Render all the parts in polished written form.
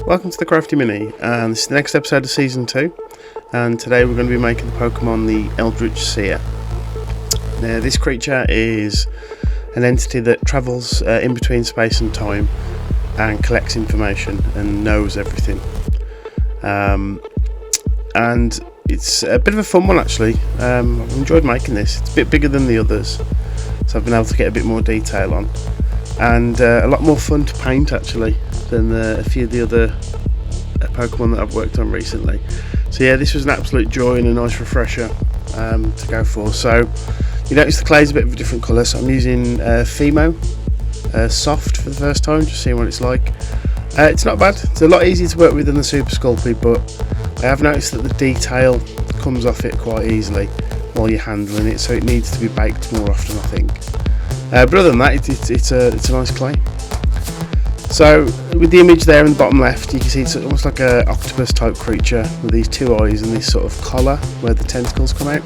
Welcome to the Crafty Mini, and this is the next episode of Season 2, and today we're going to be making the Pokemon the ELDRITCH SEER. Now this creature is an entity that travels in between space and time and collects information and knows everything. And it's a bit of a fun one actually. I've enjoyed making this. It's a bit bigger than the others, so I've been able to get a bit more detail on, and a lot more fun to paint actually than a few of the other Pokemon that I've worked on recently. So yeah, this was an absolute joy and a nice refresher to go for. So you notice the clay's a bit of a different colour, so I'm using Fimo Soft for the first time, just seeing what it's like. It's not bad, it's a lot easier to work with than the Super Sculpey, but I have noticed that the detail comes off it quite easily while you're handling it, so it needs to be baked more often I think. But other than that, it's a nice clay. So with the image there in the bottom left, you can see it's almost like a octopus type creature with these two eyes and this sort of collar where the tentacles come out.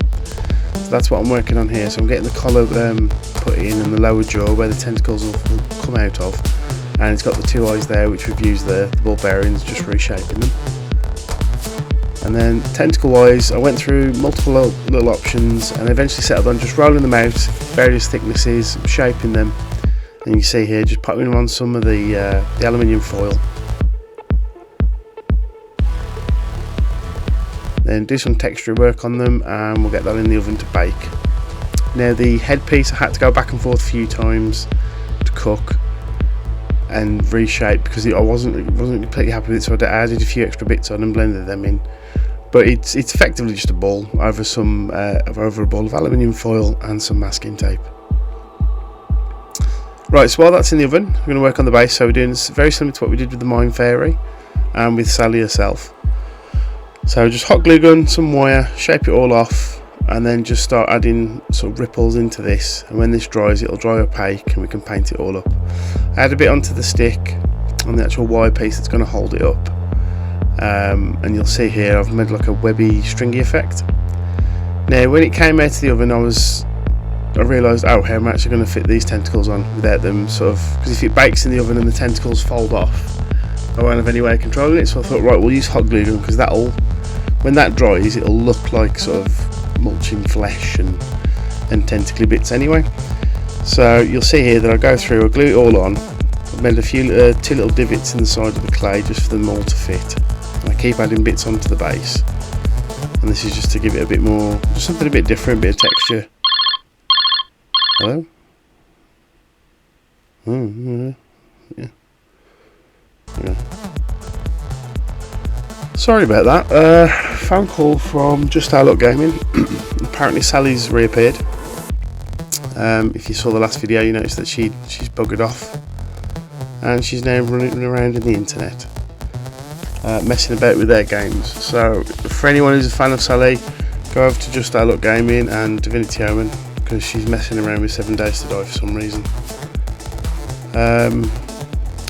So that's what I'm working on here. So I'm getting the collar put in and the lower jaw where the tentacles will come out of, and it's got the two eyes there which we've used the ball bearings, just reshaping them. And then tentacle wise, I went through multiple little options and eventually settled on just rolling them out, various thicknesses, shaping them. And you can see here, just popping them on some of the aluminium foil. Then do some texture work on them and we'll get that in the oven to bake. Now the headpiece I had to go back and forth a few times to cook and reshape because I wasn't completely happy with it, so I added a few extra bits on and blended them in. But it's effectively just a ball over a ball of aluminium foil and some masking tape. Right, so while that's in the oven, we're going to work on the base. So we're doing this very similar to what we did with the Mine Fairy and with Sally herself. So just hot glue gun, some wire, shape it all off, and then just start adding sort of ripples into this. And when this dries, it'll dry opaque and we can paint it all up. I add a bit onto the stick on the actual wire piece that's going to hold it up. And you'll see here I've made like a webby, stringy effect. Now when it came out of the oven, I realised, oh, how am I actually going to fit these tentacles on without them sort of, because if it bakes in the oven and the tentacles fold off, I won't have any way of controlling it. So I thought, right, we'll use hot glue gun, because when that dries, it'll look like sort of mulching flesh and tentacly bits anyway. So you'll see here that I go through, I glue it all on. I've made a few two little divots in the side of the clay just for them all to fit. And I keep adding bits onto the base, and this is just to give it a bit more, just something a bit different, a bit of texture. Hello? Oh, yeah. Sorry about that. Phone call from Just How Luck Gaming. Apparently Sally's reappeared. If you saw the last video, you noticed that she's buggered off, and she's now running around in the internet, messing about with their games. So for anyone who's a fan of Sally, go over to Just How Luck Gaming and Divinity Omen, because she's messing around with 7 Days to Die for some reason.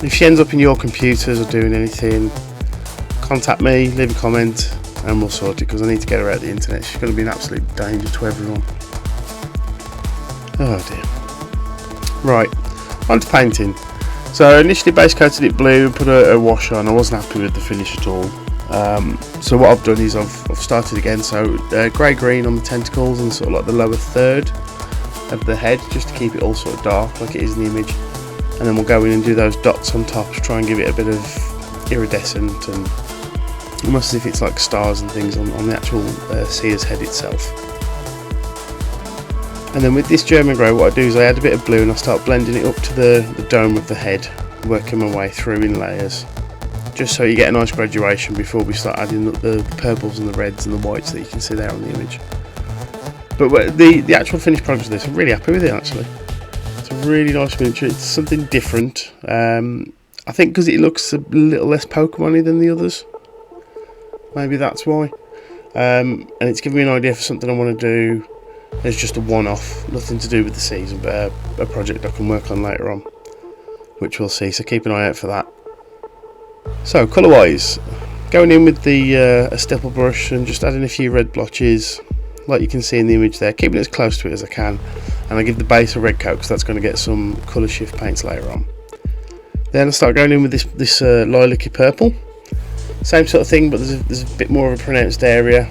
If she ends up in your computers or doing anything, contact me, leave a comment and we'll sort it, because I need to get her out of the internet. She's going to be an absolute danger to everyone. Oh dear. Right, on to painting. So initially base coated it blue and put a wash on. I wasn't happy with the finish at all. So what I've done is I've started again. So grey-green on the tentacles and sort of like the lower third of the head, just to keep it all sort of dark like it is in the image. And then we'll go in and do those dots on top to try and give it a bit of iridescent and almost as if it's like stars and things on the actual seer's head itself. And then with this German grey, what I do is I add a bit of blue and I start blending it up to the dome of the head, working my way through in layers, just so you get a nice graduation before we start adding the purples and the reds and the whites that you can see there on the image. But the actual finished product of this, I'm really happy with it actually. It's a really nice miniature. It's something different. I think because it looks a little less Pokemon-y than the others. Maybe that's why. And it's given me an idea for something I want to do. It's just a one-off, nothing to do with the season, but a project I can work on later on, which we'll see. So keep an eye out for that. So colour-wise, going in with a stipple brush and just adding a few red blotches, like you can see in the image there, keeping it as close to it as I can. And I give the base a red coat because that's going to get some colour shift paints later on. Then I start going in with this lilac-y purple. Same sort of thing, but there's a bit more of a pronounced area,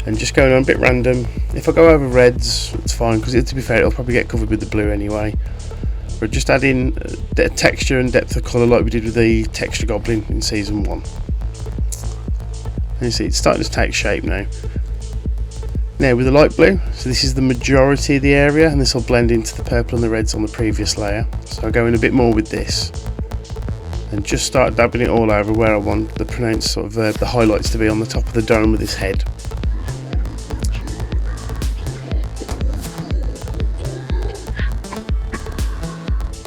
and just going on a bit random. If I go over reds, it's fine, because to be fair, it'll probably get covered with the blue anyway. But just adding texture and depth of colour like we did with the texture goblin in season 1. And you see it's starting to take shape now. Now with the light blue, so this is the majority of the area, and this will blend into the purple and the reds on the previous layer. So I'll go in a bit more with this, and just start dabbing it all over where I want the pronounced sort of the highlights to be on the top of the dome of this head.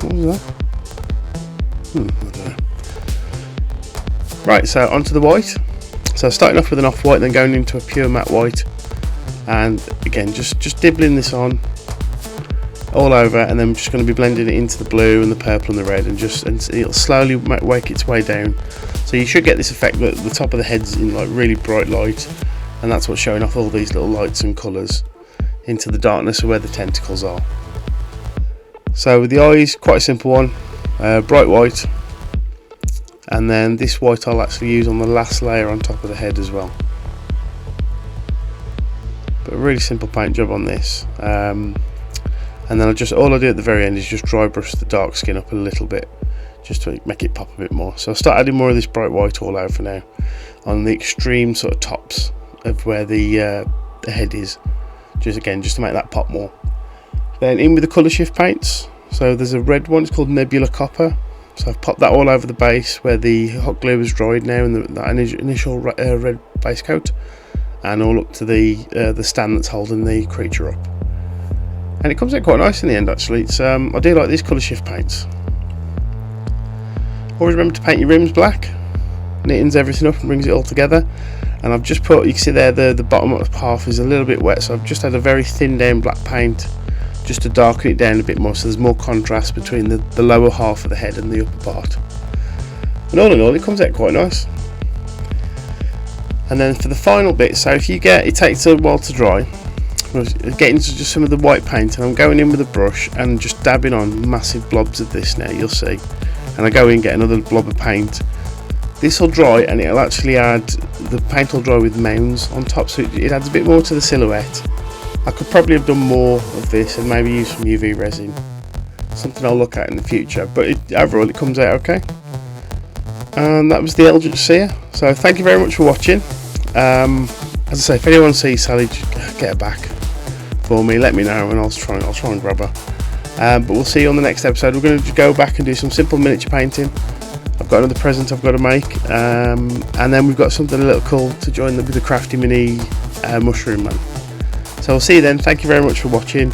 What was that? I don't know. Right, so onto the white. So starting off with an off-white, then going into a pure matte white, and again just dibbling this on all over, and then I'm just going to be blending it into the blue and the purple and the red, and it'll slowly work its way down. So you should get this effect that the top of the head's in like really bright light, and that's what's showing off all these little lights and colours into the darkness of where the tentacles are. So with the eyes, quite a simple one, bright white, and then this white I'll actually use on the last layer on top of the head as well. But a really simple paint job on this, and then all I do at the very end is just dry brush the dark skin up a little bit, just to make it pop a bit more. So I'll start adding more of this bright white all over now on the extreme sort of tops of where the head is, just to make that pop more. Then in with the colour shift paints. So there's a red one, it's called Nebula Copper. So I've popped that all over the base where the hot glue has dried now, and that initial red base coat, and all up to the stand that's holding the creature up. And it comes out quite nice in the end actually. It's I do like these colour shift paints. Always remember to paint your rims black. Neatens everything up and brings it all together. And I've just put, you can see there the bottom half is a little bit wet, so I've just had a very thin down black paint just to darken it down a bit more, so there's more contrast between the lower half of the head and the upper part. And all in all, it comes out quite nice. And then for the final bit, so if you it takes a while to dry, getting into just some of the white paint, and I'm going in with a brush and just dabbing on massive blobs of this now, you'll see. And I go in, get another blob of paint. This will dry, and it'll actually the paint will dry with mounds on top, so it adds a bit more to the silhouette. I could probably have done more of this and maybe use some UV resin, something I'll look at in the future, but overall it comes out okay. And that was the ELDRITCH SEER. So thank you very much for watching. As I say, if anyone sees Sally, just get her back for me, let me know, and I'll try and grab her. But we'll see you on the next episode. We're going to go back and do some simple miniature painting. I've got another present I've got to make, and then we've got something a little cool to join with the crafty mini mushroom man. So we'll see you then. Thank you very much for watching.